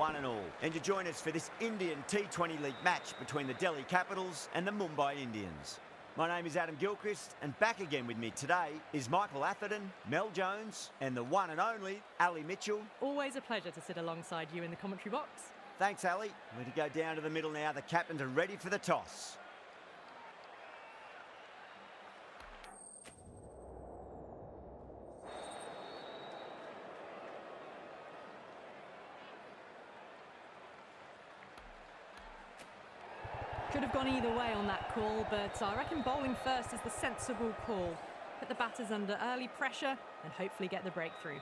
one and all. And you join us for this Indian T20 League match between the Delhi Capitals and the Mumbai Indians. My name is Adam Gilchrist, and back again with me today is Michael Atherton, Mel Jones, and the one and only Ali Mitchell. Always a pleasure to sit alongside you in the commentary box. Thanks, Ali. We're to go down to the middle now. The captains are ready for the toss. Could have gone either way on that call, but I reckon bowling first is the sensible call. Put the batters under early pressure and hopefully get the breakthrough.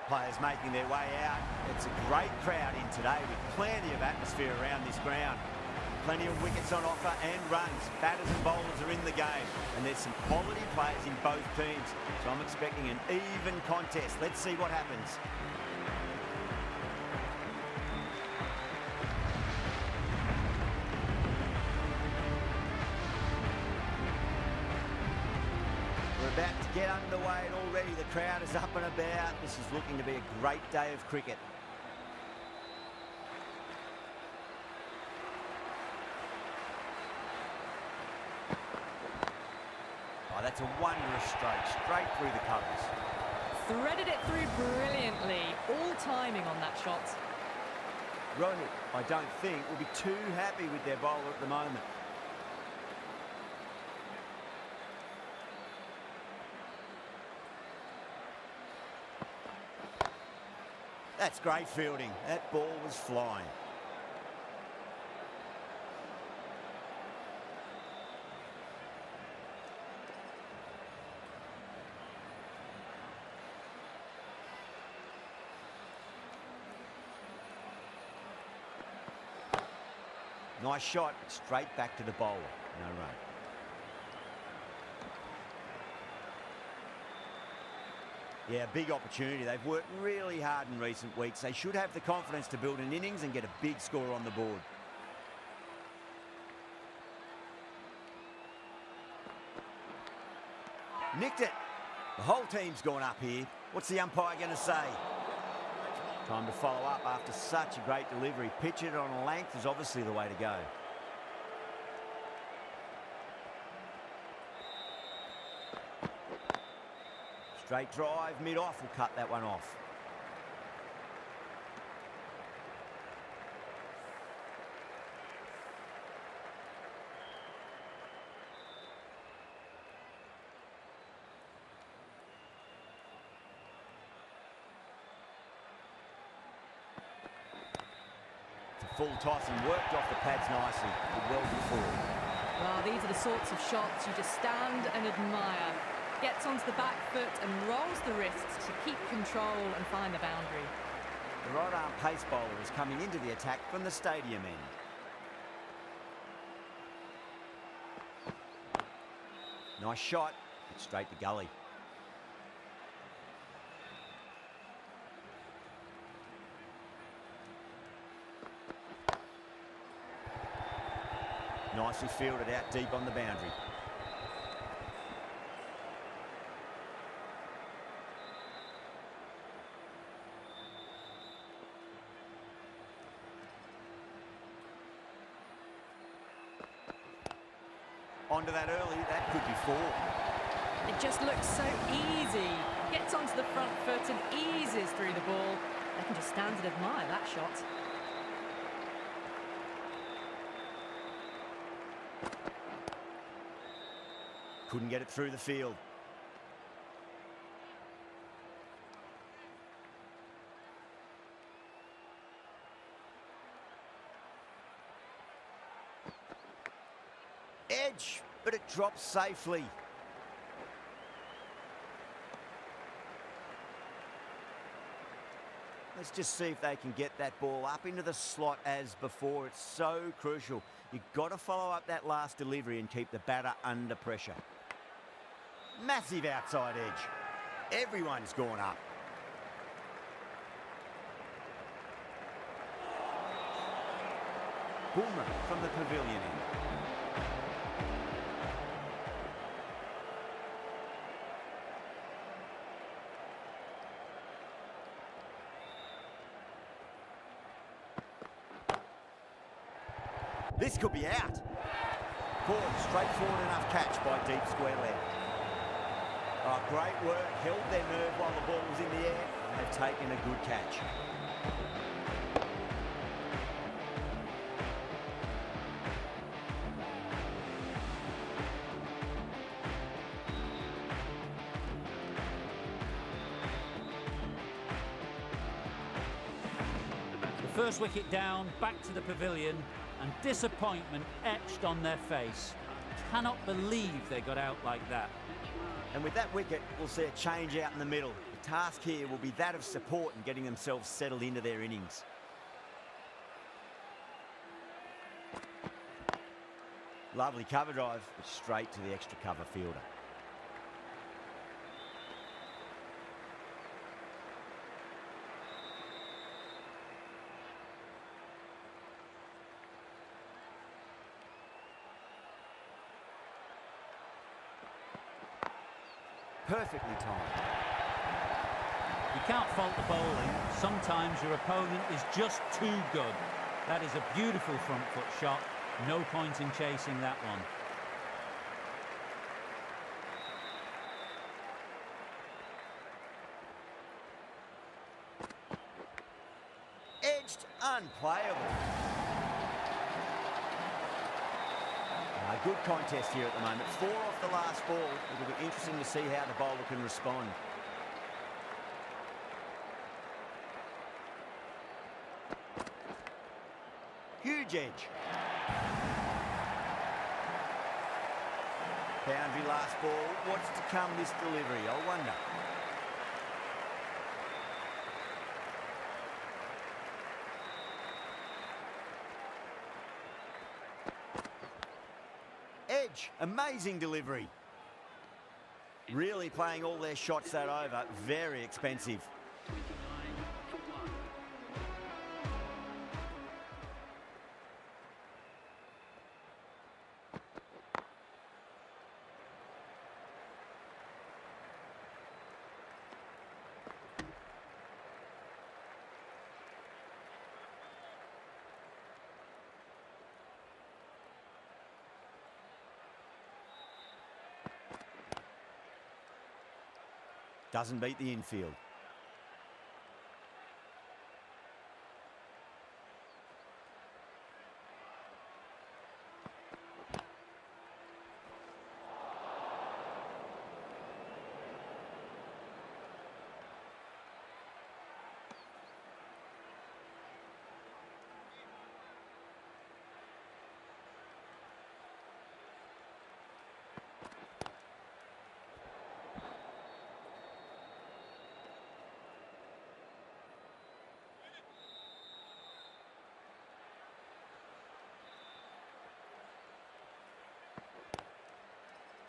Players making their way out. It's a great crowd in today with plenty of atmosphere around this ground. Plenty of wickets on offer and runs. Batters and bowlers are in the game, and there's some quality players in both teams. So I'm expecting an even contest. Let's see what happens. About to get underway, and already the crowd is up and about. This is looking to be a great day of cricket. Oh, that's a wondrous stroke, straight through the covers. Threaded it through brilliantly. All timing on that shot. Rohit, I don't think, will be too happy with their bowler at the moment. That's great fielding. That ball was flying. Nice shot, but straight back to the bowler. No run. Yeah, big opportunity. They've worked really hard in recent weeks. They should have the confidence to build an innings and get a big score on the board. Nicked it. The whole team's gone up here. What's the umpire going to say? Time to follow up after such a great delivery. Pitch it on a length is obviously the way to go. Straight drive, mid-off will cut that one off. It's a full toss and worked off the pads nicely. Did well before. Well, these are the sorts of shots you just stand and admire. Gets onto the back foot and rolls the wrists to keep control and find the boundary. The right arm pace bowler is coming into the attack from the stadium end. Nice shot, but straight to gully. Nicely fielded out deep on the boundary. Onto that early, that could be four. It just looks so easy. Gets onto the front foot and eases through the ball. They can just stand and admire that shot. Couldn't get it through the field. Edge, but it drops safely. Let's just see if they can get that ball up into the slot as before. It's so crucial. You've got to follow up that last delivery and keep the batter under pressure. Massive outside edge. Everyone's gone up. Boomer from the pavilion end. This could be out. Poor, straightforward enough catch by deep square leg. Oh, great work, held their nerve while the ball was in the air, and they've taken a good catch. First wicket down, back to the pavilion, and disappointment etched on their face. Cannot believe they got out like that. And with that wicket, we'll see a change out in the middle. The task here will be that of support and getting themselves settled into their innings. Lovely cover drive, but straight to the extra cover fielder. Perfectly timed. You can't fault the bowling. Sometimes your opponent is just too good. That is a beautiful front foot shot. No point in chasing that one. Edged, unplayable. A good contest here at the moment. 4 off the last ball. It'll be interesting to see how the bowler can respond. Huge edge. Boundary last ball. What's to come this delivery? I wonder. Edge, amazing delivery. Really playing all their shots that over. Very expensive. Doesn't beat the infield.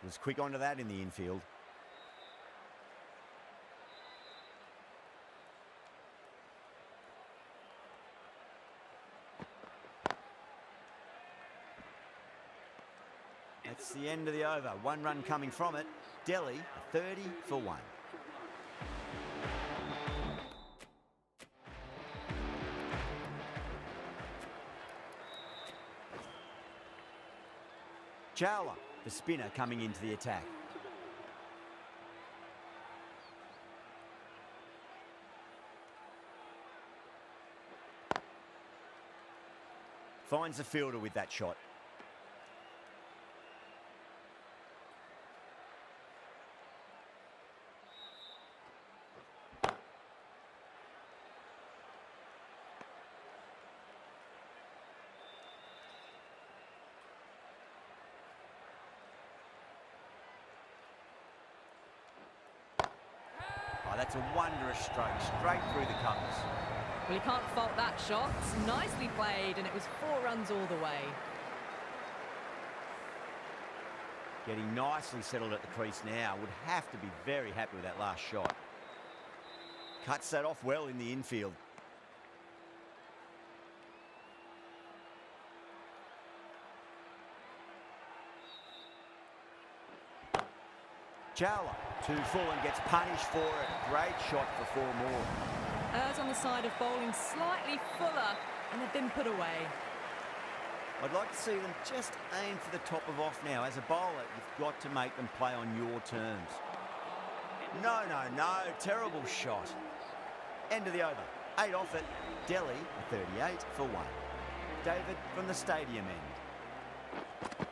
Was quick onto that in the infield. That's the end of the over. 1 run coming from it. Delhi, 30 for 1. Chawla, the spinner, coming into the attack. Finds the fielder with that shot. Oh, that's a wondrous stroke, straight through the covers. Well, you can't fault that shot. Nicely played, and it was 4 runs all the way. Getting nicely settled at the crease now. Would have to be very happy with that last shot. Cuts that off well in the infield. Chawla, too full and gets punished for it. Great shot for 4 more. Errs on the side of bowling slightly fuller, and they've been put away. I'd like to see them just aim for the top of off now. As a bowler, you've got to make them play on your terms. No, no, no. Terrible shot. End of the over. 8 off it. Delhi, a 38 for 1. David from the stadium end.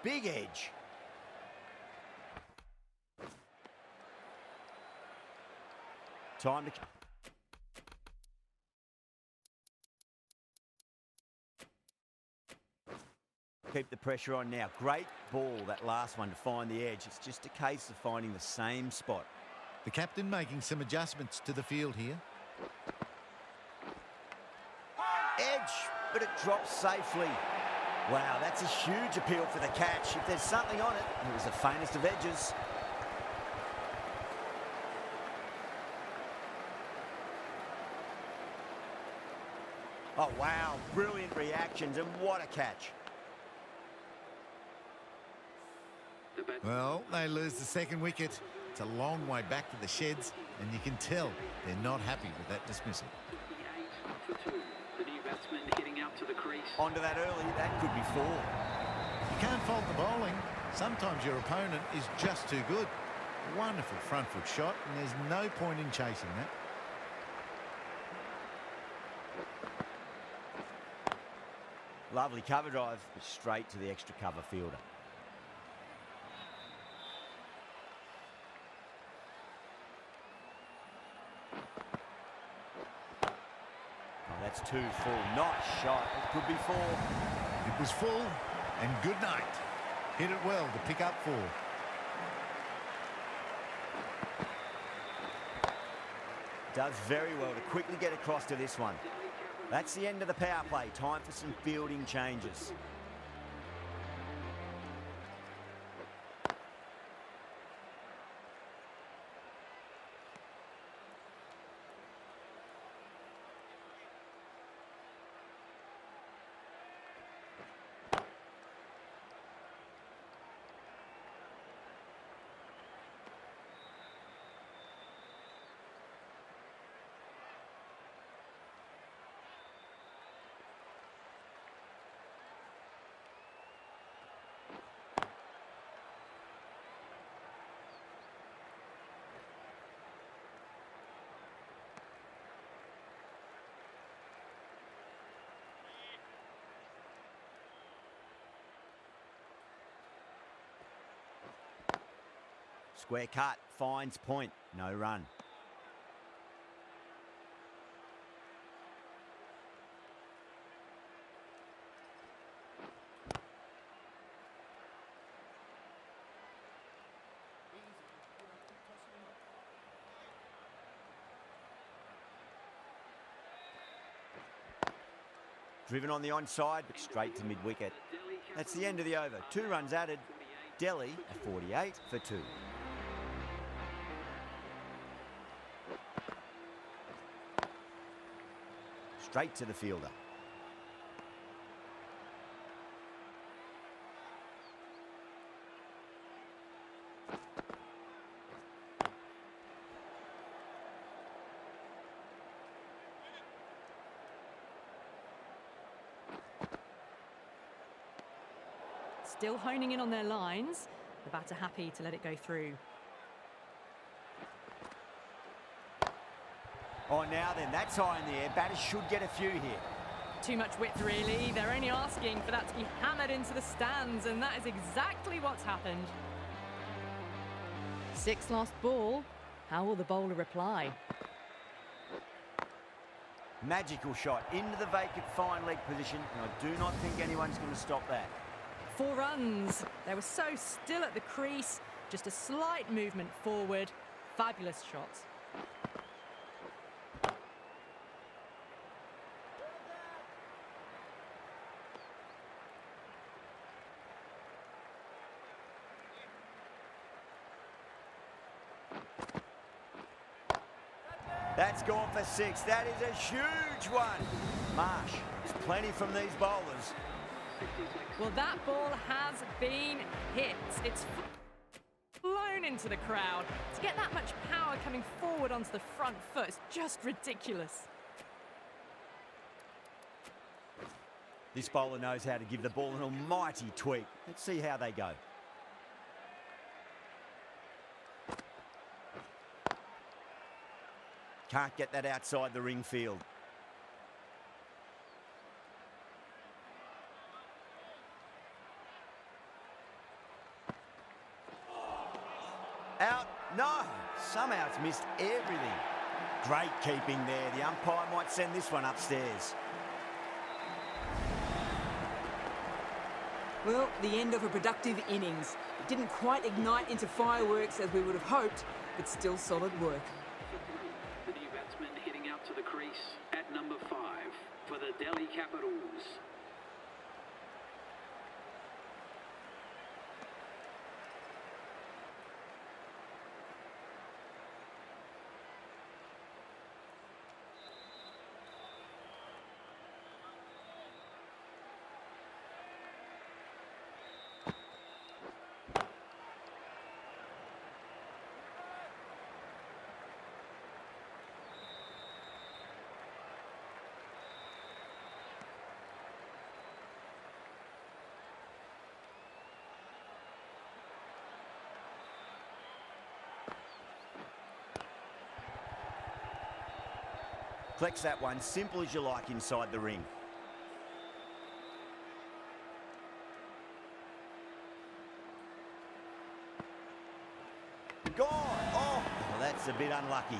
Big edge. Time to... Keep the pressure on now. Great ball, that last one, to find the edge. It's just a case of finding the same spot. The captain making some adjustments to the field here. Edge, but it drops safely. Wow, that's a huge appeal for the catch. If there's something on it, it was the faintest of edges. Oh, wow, brilliant reactions, and what a catch. Well, they lose the second wicket. It's a long way back to the sheds, and you can tell they're not happy with that dismissal. The new batsman heading out to the crease. Onto that early, that could be 4. You can't fault the bowling. Sometimes your opponent is just too good. Wonderful front foot shot, and there's no point in chasing that. Lovely cover drive, straight to the extra cover fielder. Oh, that's 2 full. Nice shot. It could be 4. It was full, and good night. Hit it well to pick up 4. Does very well to quickly get across to this one. That's the end of the power play. Time for some fielding changes. Square cut, finds point, no run. Driven on the onside, but straight to mid-wicket. That's the end of the over. 2 runs added. Delhi, a 48 for 2. Straight to the fielder. Still honing in on their lines. The batter happy to let it go through. Oh, now then, that's high in the air. Batters should get a few here. Too much width, really. They're only asking for that to be hammered into the stands, and that is exactly what's happened. 6 lost ball. How will the bowler reply? Magical shot into the vacant fine leg position, and I do not think anyone's going to stop that. 4 runs. They were so still at the crease. Just a slight movement forward. Fabulous shots. That's gone for 6. That is a huge one. Marsh, there's plenty from these bowlers. Well, that ball has been hit. It's flown into the crowd. To get that much power coming forward onto the front foot is just ridiculous. This bowler knows how to give the ball an almighty tweak. Let's see how they go. Can't get that outside the ring field. Out. No. Somehow it's missed everything. Great keeping there. The umpire might send this one upstairs. Well, the end of a productive innings. It didn't quite ignite into fireworks as we would have hoped, but still solid work. The new batsman heading out to the crease at number 5 for the Delhi Capitals. Flex that one, simple as you like inside the ring. Gone! Oh, well, that's a bit unlucky.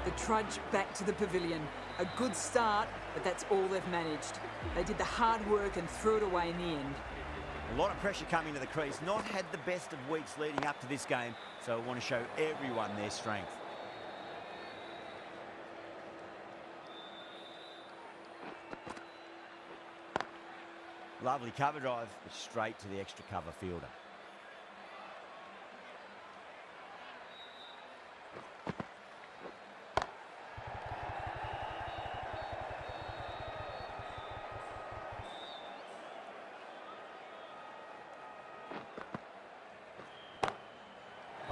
The trudge back to the pavilion. A good start, but that's all they've managed. They did the hard work and threw it away in the end. A lot of pressure coming to the crease. Not had the best of weeks leading up to this game, so I want to show everyone their strength. Lovely cover drive, straight to the extra cover fielder.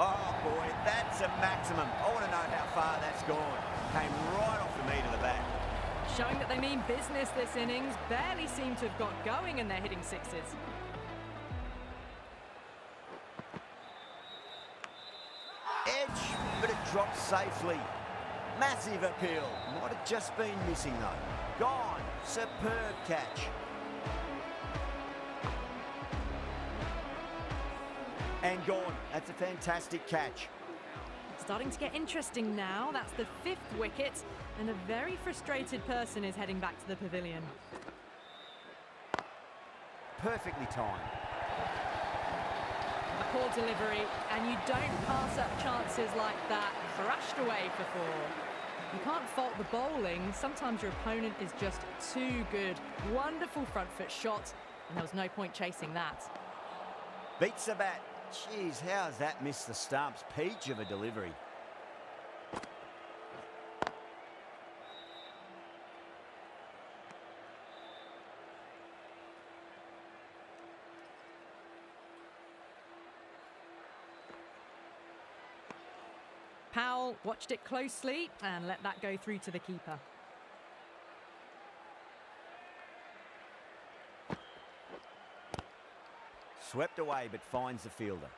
Oh boy, that's a maximum. I want to know how far that's gone. Came right off the meat of the bat. Showing that they mean business this innings. Barely seem to have got going and they're hitting sixes. Edge, but it drops safely. Massive appeal. Might have just been missing though. Gone. Superb catch. And gone. That's a fantastic catch. Starting to get interesting now. That's the 5th wicket, and a very frustrated person is heading back to the pavilion. Perfectly timed. A poor delivery, and you don't pass up chances like that. Thrashed away for 4. You can't fault the bowling. Sometimes your opponent is just too good. Wonderful front foot shot, and there was no point chasing that. Beats the bat. Jeez, how has that missed the stumps? Peach of a delivery. Powell watched it closely and let that go through to the keeper. Swept away, but finds the fielder.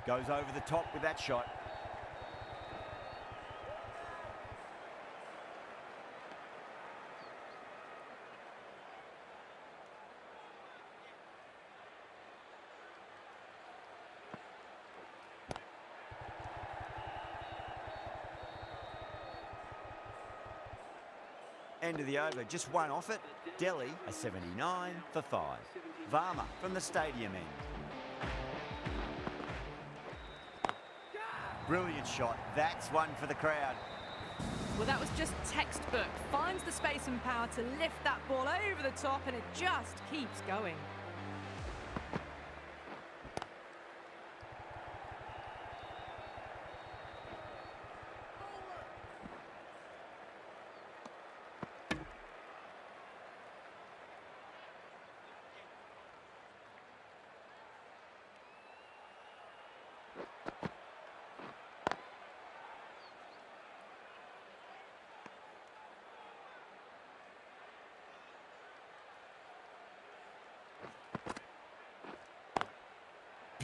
Goes over the top with that shot. End of the over, just one off it. Delhi a 79 for 5. Varma from the stadium end. Brilliant shot. That's one for the crowd. Well, that was just textbook. Finds the space and power to lift that ball over the top, and it just keeps going.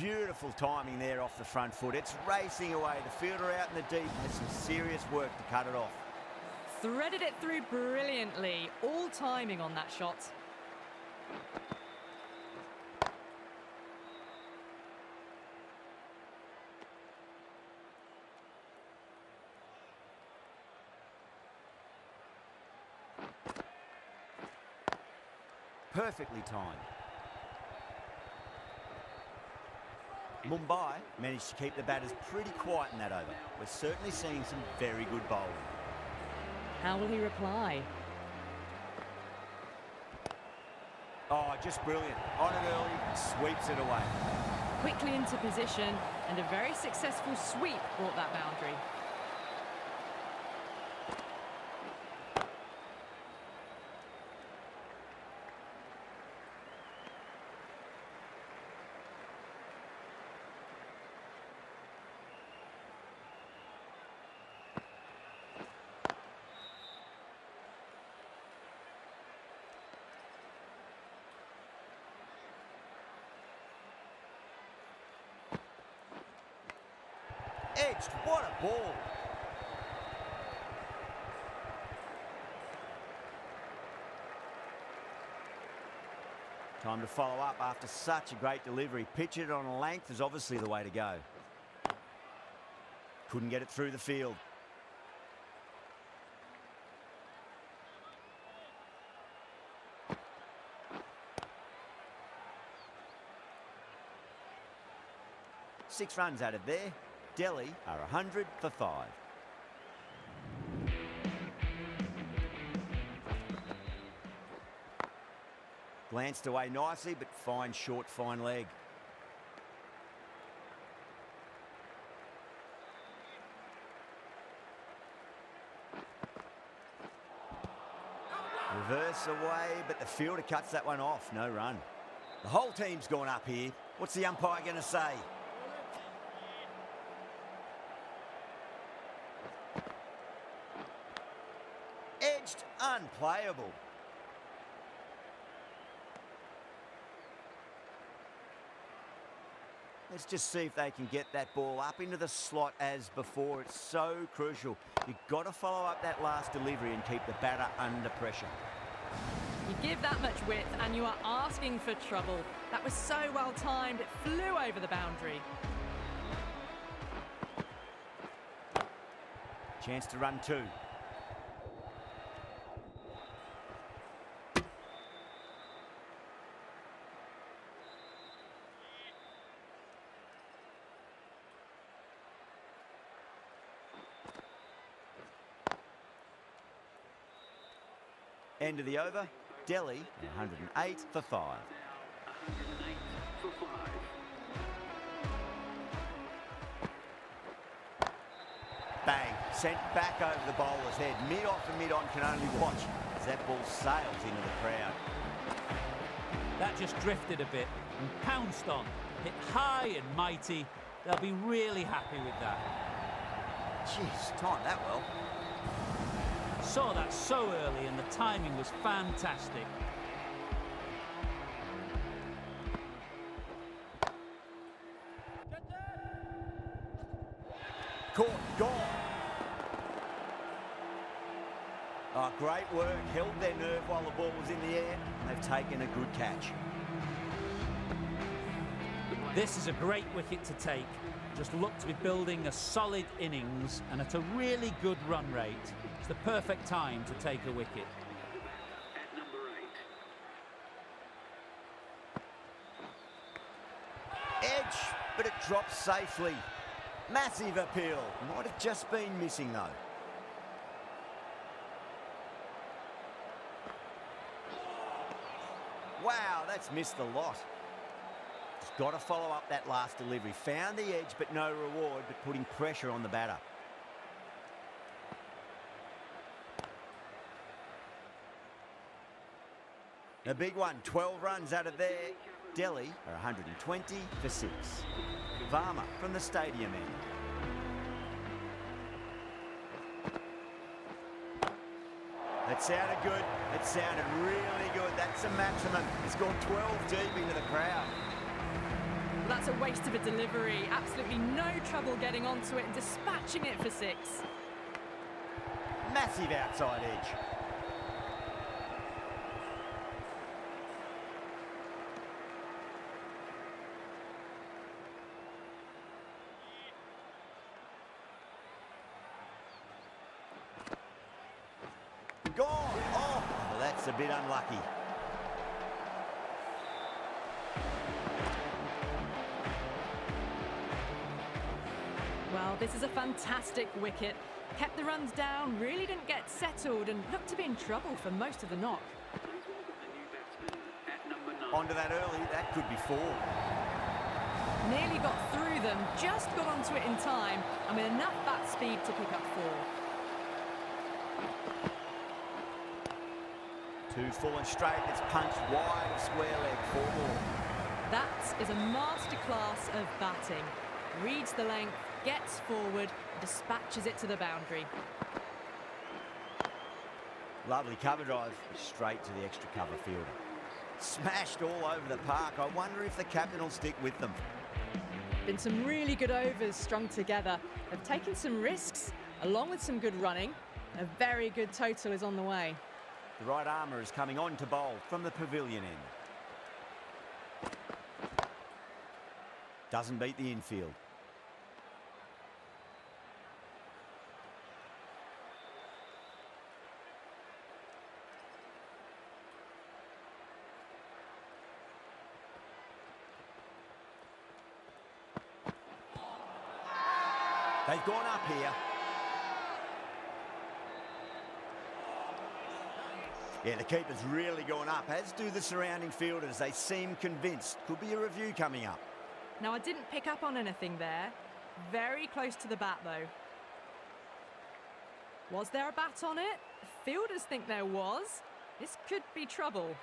Beautiful timing there off the front foot. It's racing away. The fielder out in the deep has some serious work to cut it off. Threaded it through brilliantly. All timing on that shot. Perfectly timed. Mumbai managed to keep the batters pretty quiet in that over. We're certainly seeing some very good bowling. How will he reply? Oh, just brilliant. On it early, sweeps it away. Quickly into position, and a very successful sweep brought that boundary. Edged, what a ball. Time to follow up after such a great delivery. Pitch it on a length is obviously the way to go. Couldn't get it through the field. Six runs added there. Delhi are 100 for 5. Glanced away nicely, but fine short, fine leg. Reverse away, but the fielder cuts that one off. No run. The whole team's gone up here. What's the umpire going to say? Edged, unplayable. Let's just see if they can get that ball up into the slot as before. It's so crucial. You've got to follow up that last delivery and keep the batter under pressure. You give that much width and you are asking for trouble. That was so well timed, it flew over the boundary. Chance to run two. End of the over. Delhi 108 for 5. 108 for 5. Bang. Sent back over the bowler's head. Mid-off and mid-on can only watch as that ball sails into the crowd. That just drifted a bit and pounced on. Hit high and mighty. They'll be really happy with that. Jeez, timed that well. Saw that so early and the timing was fantastic. Caught, gone. Oh, great work. Held their nerve while the ball was in the air. They've taken a good catch. This is a great wicket to take. Just look to be building a solid innings and at a really good run rate. It's the perfect time to take a wicket. At number 8. Edge, but it drops safely. Massive appeal. Might have just been missing though. Wow, that's missed a lot. He's got to follow up that last delivery. Found the edge, but no reward, but putting pressure on the batter. A big one, 12 runs out of there. Delhi are 120 for 6. Varma from the stadium end. That sounded good. It sounded really good. That's the maximum. It's gone 12 deep into the crowd. That's a waste of a delivery. Absolutely no trouble getting onto it and dispatching it for 6. Massive outside edge. Gone. Oh, well, that's a bit unlucky. Well, this is a fantastic wicket. Kept the runs down, really didn't get settled and looked to be in trouble for most of the knock. Please welcome the new batsman at number 9. Onto that early, that could be 4. Nearly got through them, just got onto it in time and with enough bat speed to pick up 4. 2 full and straight, it's punched wide of square leg, 4 more. That is a masterclass of batting. Reads the length, gets forward, dispatches it to the boundary. Lovely cover drive, straight to the extra cover fielder. Smashed all over the park. I wonder if the captain will stick with them. Been some really good overs strung together. They've taken some risks, along with some good running. A very good total is on the way. The right armour is coming on to bowl from the pavilion end. Doesn't beat the infield. They've gone up here. Yeah, the keeper's really gone up, as do the surrounding fielders. They seem convinced. Could be a review coming up. Now, I didn't pick up on anything there. Very close to the bat, though. Was there a bat on it? Fielders think there was. This could be trouble.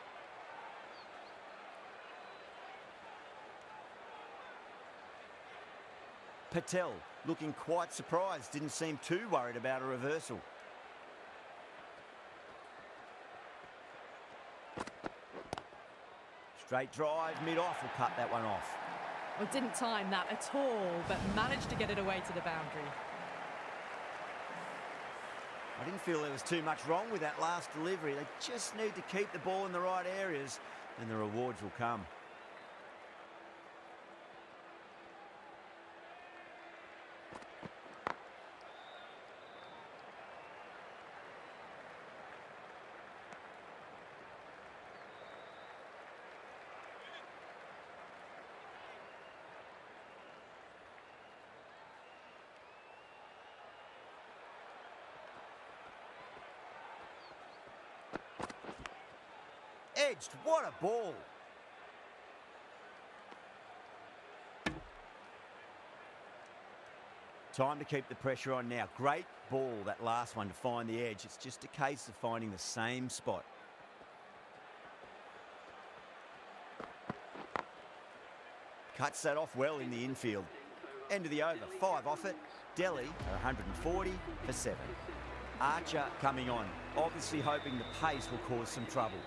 Patel looking quite surprised. Didn't seem too worried about a reversal. Straight drive, mid-off, will cut that one off. Well, didn't time that at all, but managed to get it away to the boundary. I didn't feel there was too much wrong with that last delivery. They just need to keep the ball in the right areas, and the rewards will come. Edged, what a ball. Time to keep the pressure on now. Great ball, that last one, to find the edge. It's just a case of finding the same spot. Cuts that off well in the infield. End of the over, 5 off it. Delhi at 140 for 7. Archer coming on, obviously hoping the pace will cause some trouble.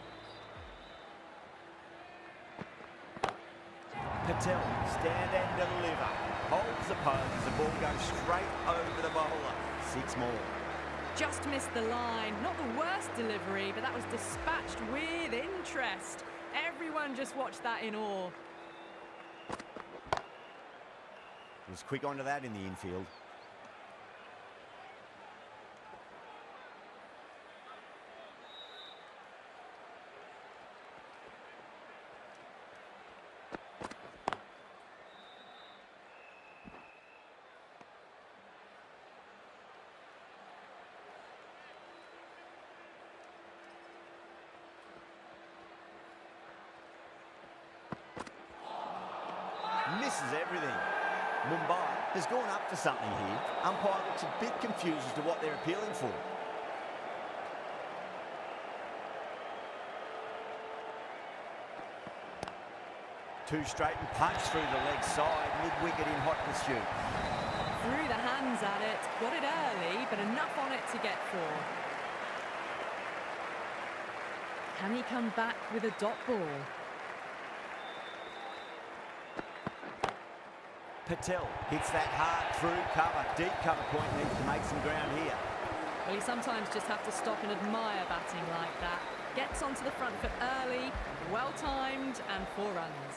Patel, stand and deliver. Holds the pose, the ball goes straight over the bowler. 6 more. Just missed the line. Not the worst delivery, but that was dispatched with interest. Everyone just watched that in awe. Was quick onto that in the infield. Misses everything. Mumbai has gone up for something here. Umpire looks a bit confused as to what they're appealing for. Two straight and punch through the leg side, mid-wicket in hot pursuit. Threw the hands at it, got it early, but enough on it to get 4. Can he come back with a dot ball? Patel hits that hard through cover. Deep cover point needs to make some ground here. Well, you sometimes just have to stop and admire batting like that. Gets onto the front foot early, well-timed, and 4 runs.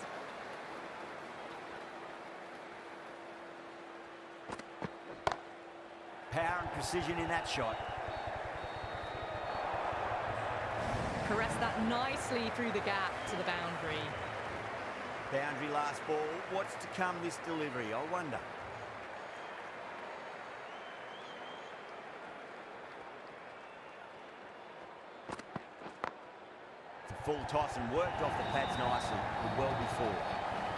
Power and precision in that shot. Caressed that nicely through the gap to the boundary. Boundary last ball. What's to come this delivery, I wonder. It's a full toss and worked off the pads nicely, but well before.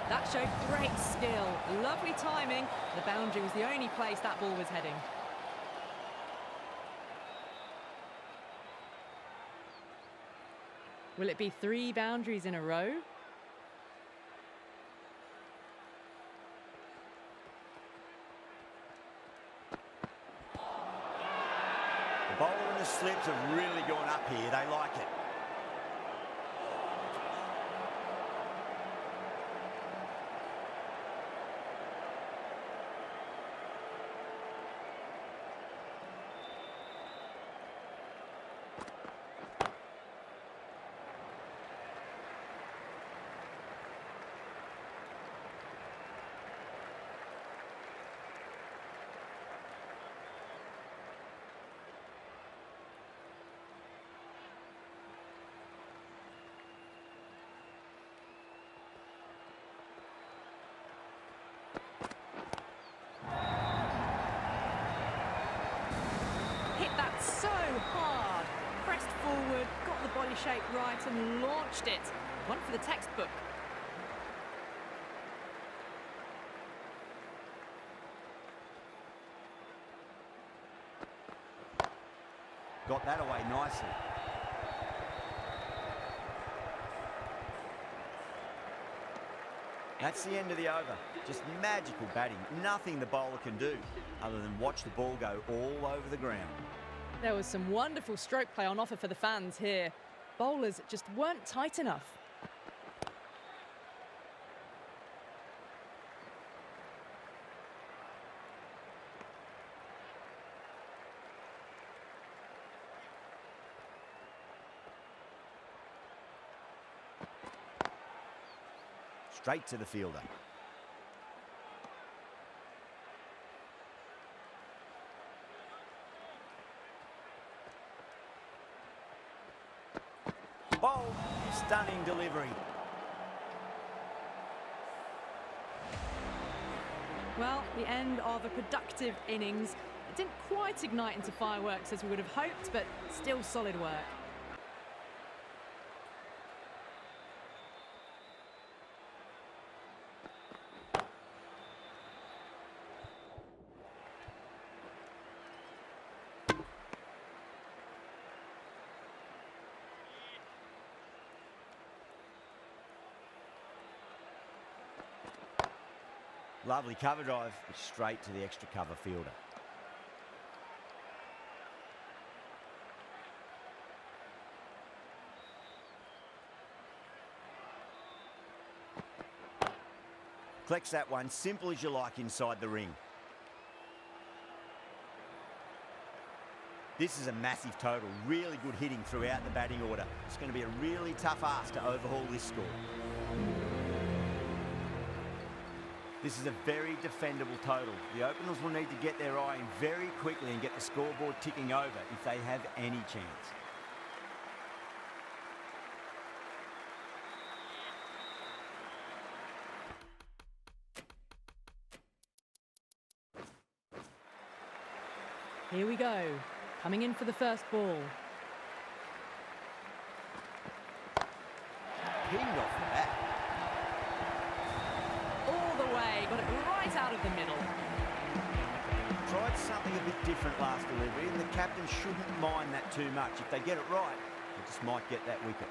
That showed great skill, lovely timing. The boundary was the only place that ball was heading. Will it be 3 boundaries in a row? The bowler and the slips have really gone up here. They like it. So hard. Pressed forward, got the body shape right and launched it. One for the textbook. Got that away nicely. That's the end of the over. Just magical batting. Nothing the bowler can do other than watch the ball go all over the ground. There was some wonderful stroke play on offer for the fans here. Bowlers just weren't tight enough. Straight to the fielder. Bold, stunning delivery. Well, the end of a productive innings. It didn't quite ignite into fireworks as we would have hoped, but still solid work. Lovely cover drive, straight to the extra cover fielder. Collects that one, simple as you like inside the ring. This is a massive total, really good hitting throughout the batting order. It's going to be a really tough ask to overhaul this score. This is a very defendable total. The openers will need to get their eye in very quickly and get the scoreboard ticking over if they have any chance. Here we go. Coming in for the first ball. Pinged off the bat. All the way, got it right out of the middle. Tried something a bit different last delivery, and the captain shouldn't mind that too much. If they get it right, they just might get that wicket.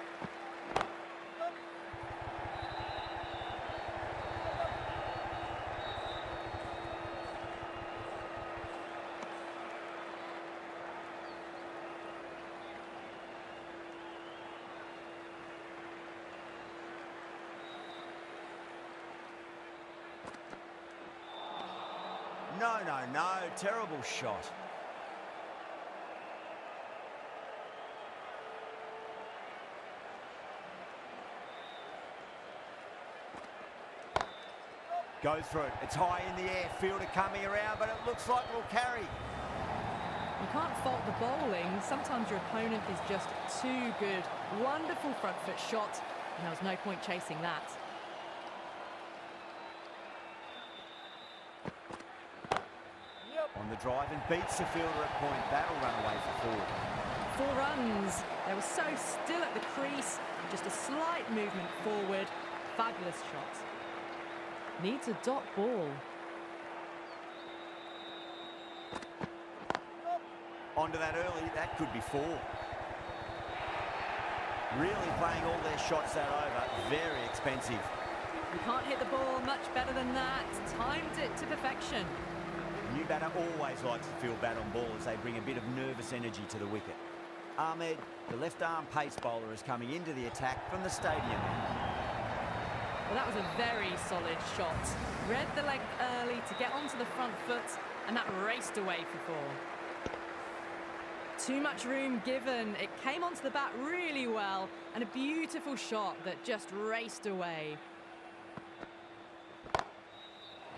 No, no, no. Terrible shot. Goes through it. It's high in the air. Fielder coming around, but it looks like we'll carry. You can't fault the bowling. Sometimes your opponent is just too good. Wonderful front foot shot, and there was no point chasing that. On the drive and beats the fielder at point. That'll run away for 4. 4 runs. They were so still at the crease. Just a slight movement forward. Fabulous shot. Needs a dot ball. Onto that early. That could be 4. Really playing all their shots that over. Very expensive. You can't hit the ball much better than that. Timed it to perfection. New batter always likes to feel bat on ball as they bring a bit of nervous energy to the wicket. Ahmed, the left-arm pace bowler, is coming into the attack from the stadium. Well, that was a very solid shot. Read the length early to get onto the front foot, and that raced away for 4. Too much room given. It came onto the bat really well, and a beautiful shot that just raced away.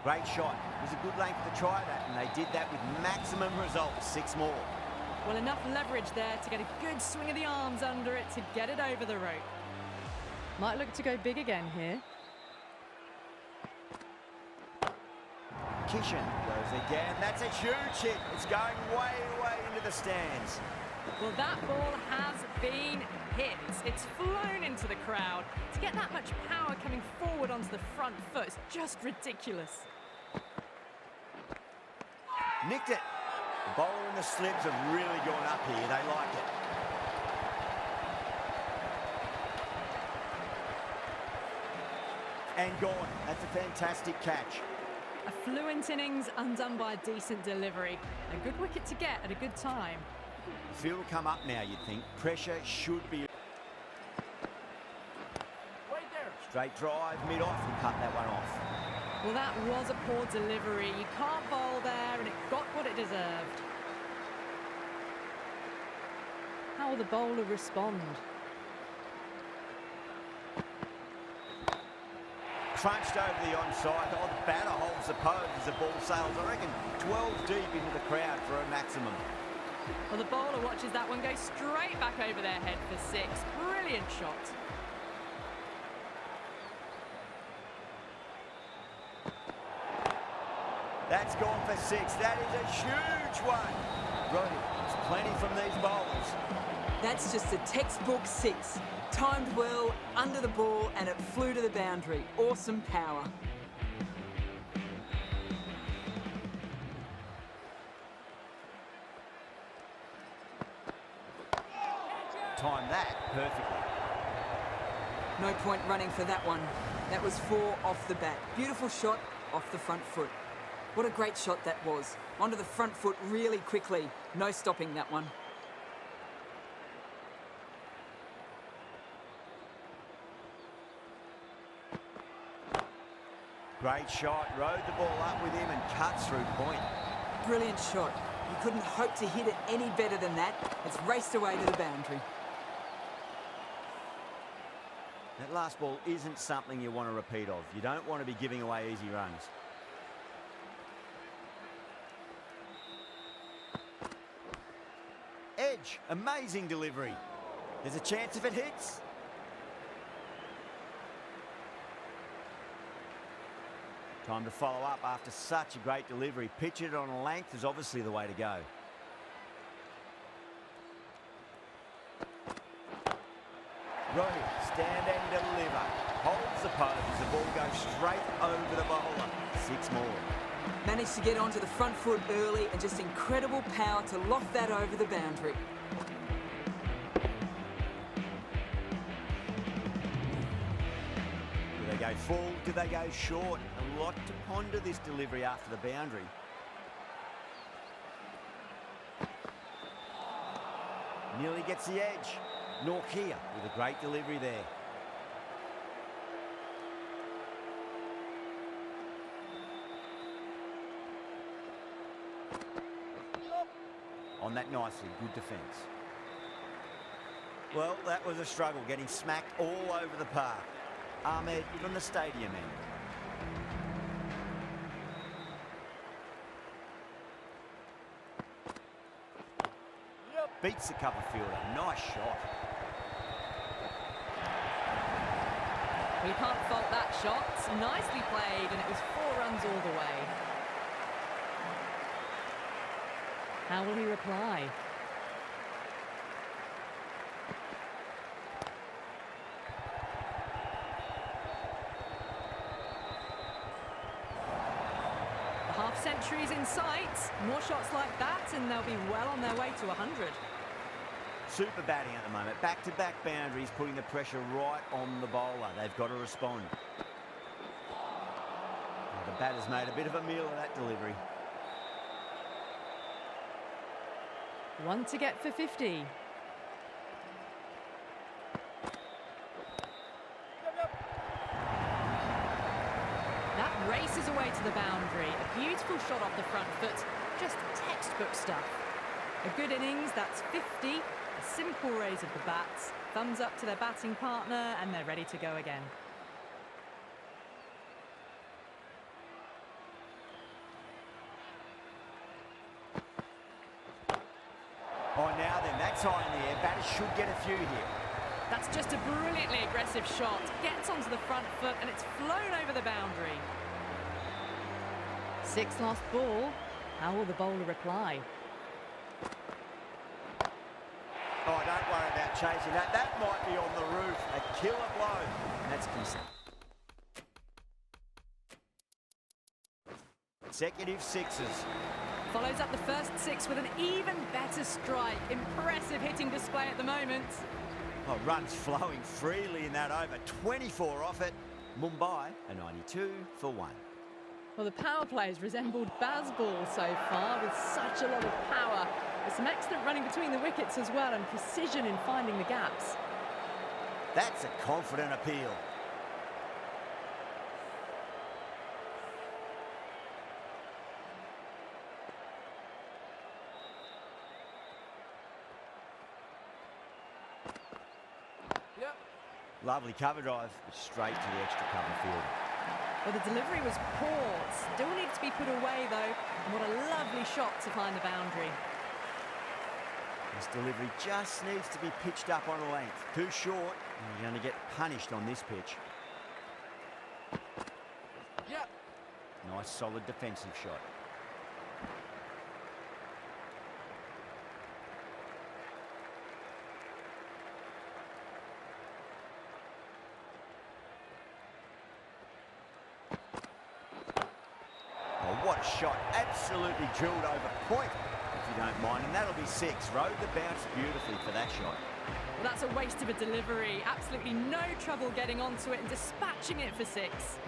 Great shot. It was a good length to try that, and they did that with maximum results. 6 more. Well, enough leverage there to get a good swing of the arms under it to get it over the rope. Might look to go big again here. Kishan goes again. That's a huge hit. It's going way, way into the stands. Well, that ball has been hit. It's flown into the crowd. To get that much power coming forward onto the front foot is just ridiculous. Nicked it. The bowler and the slips have really gone up here. They like it. And gone. That's a fantastic catch. A fluent innings undone by a decent delivery. A good wicket to get at a good time. The field will come up now, you'd think. Pressure should be... Straight drive, mid-off, and cut that one off. Well, that was a poor delivery. You can't bowl there, and it got what it deserved. How will the bowler respond? Crunched over the onside. Oh, the batter holds the pose as the ball sails, I reckon, 12 deep into the crowd for a maximum. Well, the bowler watches that one go straight back over their head for 6. Brilliant shot. That's gone for 6. That is a huge one. Rohit, there's plenty from these bowlers. That's just a textbook 6. Timed well, under the ball, and it flew to the boundary. Awesome power. Timed that perfectly. No point running for that one. That was 4 off the bat. Beautiful shot off the front foot. What a great shot that was. Onto the front foot really quickly. No stopping that one. Great shot. Rode the ball up with him and cuts through point. Brilliant shot. You couldn't hope to hit it any better than that. It's raced away to the boundary. That last ball isn't something you want to repeat of. You don't want to be giving away easy runs. Edge, amazing delivery. There's a chance if it hits. Time to follow up after such a great delivery. Pitch it on a length is obviously the way to go. Rohit, stand and deliver. Holds the pose as the ball goes straight over the bowler. 6 more. Managed to get onto the front foot early and just incredible power to loft that over the boundary. Do they go full? Do they go short? A lot to ponder this delivery after the boundary. Nearly gets the edge. Norkia with a great delivery there. on that nicely. Good defence. Well, that was a struggle, getting smacked all over the park. Ahmed from the stadium end. Beats the cover fielder. Nice shot. We can't fault that shot. Nicely played, and it was 4 runs all the way. How will he reply? The half century's in sight. More shots like that, and they'll be well on their way to 100. Super batting at the moment. Back-to-back boundaries, putting the pressure right on the bowler. They've got to respond. Well, the batter's made a bit of a meal of that delivery. One to get for 50. That races away to the boundary. A beautiful shot off the front foot. Just textbook stuff. A good innings, that's 50. A simple raise of the bats. Thumbs up to their batting partner, and they're ready to go again. Oh, now then, that's high in the air. Batters should get a few here. That's just a brilliantly aggressive shot. Gets onto the front foot, and it's flown over the boundary. 6 last ball. How will the bowler reply? Oh, don't worry about chasing that. That might be on the roof. A killer blow. And that's consecutive sixes. Follows up the first 6 with an even better strike. Impressive hitting display at the moment. Oh, runs flowing freely in that over. 24 off it. Mumbai, a 92 for 1. Well, the power play has resembled baseball so far, with such a lot of power. There's some excellent running between the wickets as well, and precision in finding the gaps. That's a confident appeal. Lovely cover drive, straight to the extra cover field. Well, the delivery was poor. Still needs to be put away, though. And what a lovely shot to find the boundary. This delivery just needs to be pitched up on a length. Too short, and you're going to get punished on this pitch. Yep. Nice, solid defensive shot. Oh, what a shot. Absolutely drilled over point, if you don't mind. And that'll be 6. Rode the bounce beautifully for that shot. Well, that's a waste of a delivery. Absolutely no trouble getting onto it and dispatching it for 6.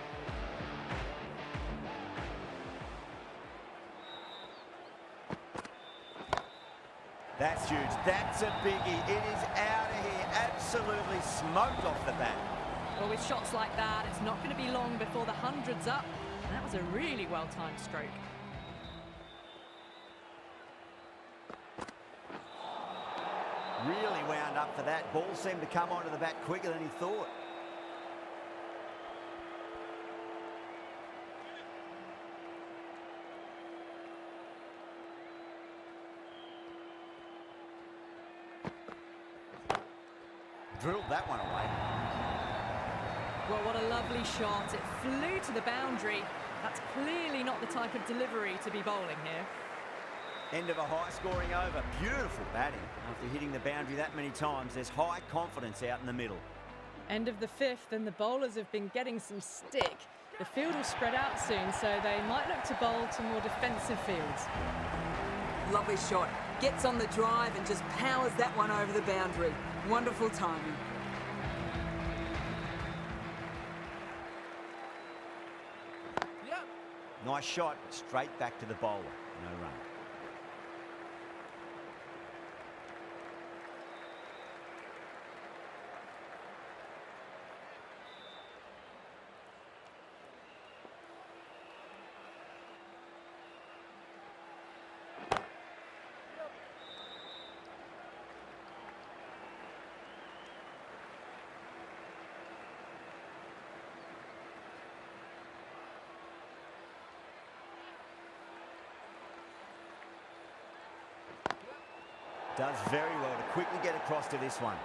That's huge. That's a biggie. It is out of here. Absolutely smoked off the bat. Well, with shots like that, it's not going to be long before the 100's up. And that was a really well-timed stroke. Really wound up for that. Ball seemed to come onto the bat quicker than he thought. Drilled that one away. Well, what a lovely shot. It flew to the boundary. That's clearly not the type of delivery to be bowling here. End of a high-scoring over. Beautiful batting. After hitting the boundary that many times, there's high confidence out in the middle. End of the 5th, and the bowlers have been getting some stick. The field will spread out soon, so they might look to bowl to more defensive fields. Lovely shot. Gets on the drive and just powers that one over the boundary. Wonderful timing. Yep. Nice shot, straight back to the bowler. No run. Does very well to quickly get across to this one.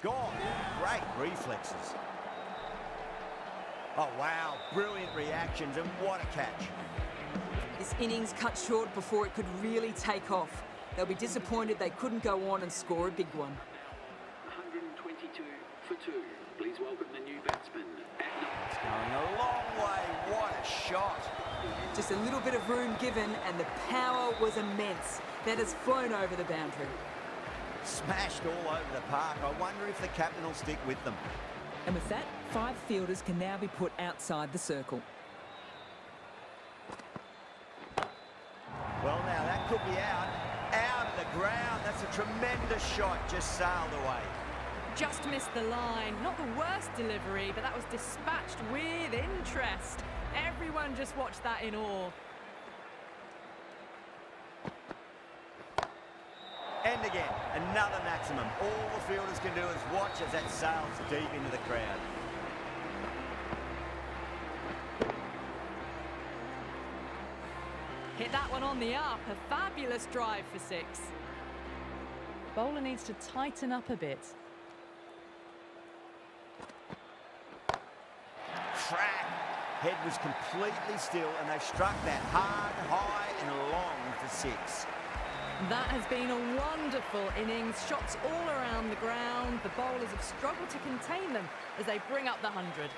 Gone. Great reflexes. Oh, wow. Brilliant reactions, and what a catch. This innings cut short before it could really take off. They'll be disappointed they couldn't go on and score a big one. 122 for 2. Please welcome the new batsman. It's going a long way. What a shot. Just a little bit of room given and the power was immense. That has flown over the boundary. Smashed all over the park. I wonder if the captain will stick with them. And with that, 5 fielders can now be put outside the circle. Well, now that could be out. Out of the ground. That's a tremendous shot. Just sailed away. Just missed the line. Not the worst delivery, but that was dispatched with interest. Everyone just watched that in awe. And again, another maximum. All the fielders can do is watch as that sails deep into the crowd. Hit that one on the up. A fabulous drive for 6. Bowler needs to tighten up a bit. Crack. Head was completely still, and they've struck that hard, high and long for 6. That has been a wonderful innings. Shots all around the ground. The bowlers have struggled to contain them as they bring up the 100.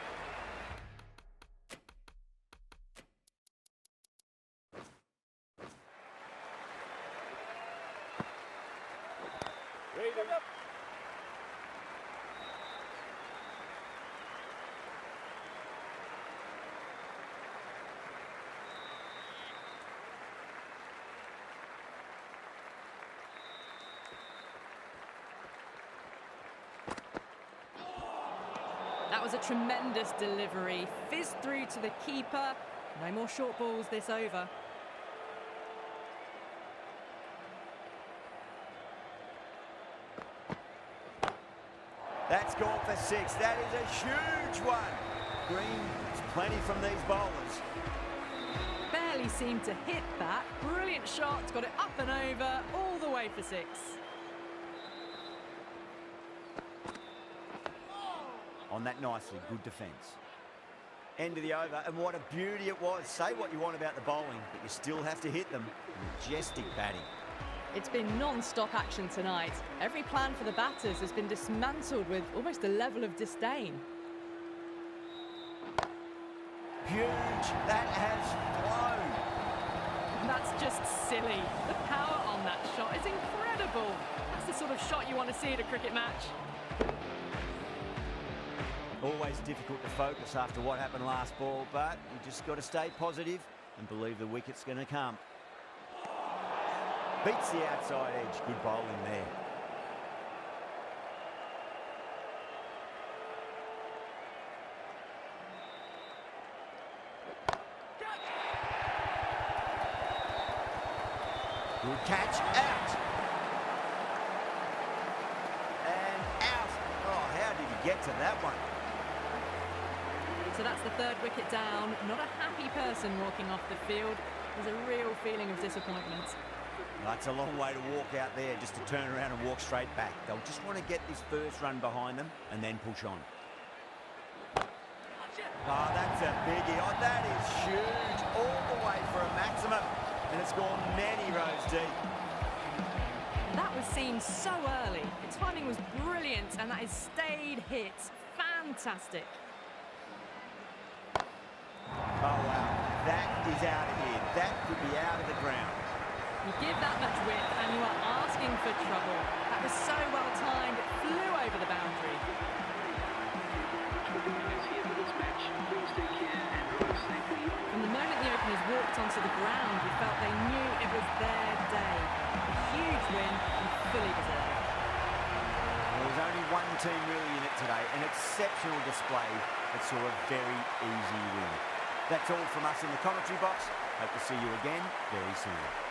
That was a tremendous delivery. Fizzed through to the keeper. No more short balls this over. That's gone for 6. That is a huge one. Green, it's plenty from these bowlers. Barely seemed to hit that. Brilliant shot. Got it up and over. All the way for 6. On that nicely, good defence. End of the over, and what a beauty it was. Say what you want about the bowling, but you still have to hit them. Majestic batting. It's been non-stop action tonight. Every plan for the batters has been dismantled with almost a level of disdain. Huge. That has flown. That's just silly. The power on that shot is incredible. That's the sort of shot you want to see at a cricket match. Always difficult to focus after what happened last ball, but you just got to stay positive and believe the wicket's going to come. Beats the outside edge. Good bowling there. Good catch. Out. And out. Oh, how did he get to that one? So that's the 3rd wicket down. Not a happy person walking off the field. There's a real feeling of disappointment. That's a long way to walk out there just to turn around and walk straight back. They'll just want to get this first run behind them and then push on. Oh, that's a biggie. Oh, that is huge. All the way for a maximum. And it's gone many rows deep. That was seen so early. The timing was brilliant and that has stayed hit. Fantastic. Oh, wow. That is out of here. That could be out of the ground. You give that much width and you are asking for trouble. That was so well timed, it flew over the boundary. From the moment the openers walked onto the ground, we felt they knew it was their day. A huge win and fully deserved. There was only one team really in it today, an exceptional display that saw a very easy win. That's all from us in the commentary box. Hope to see you again very soon.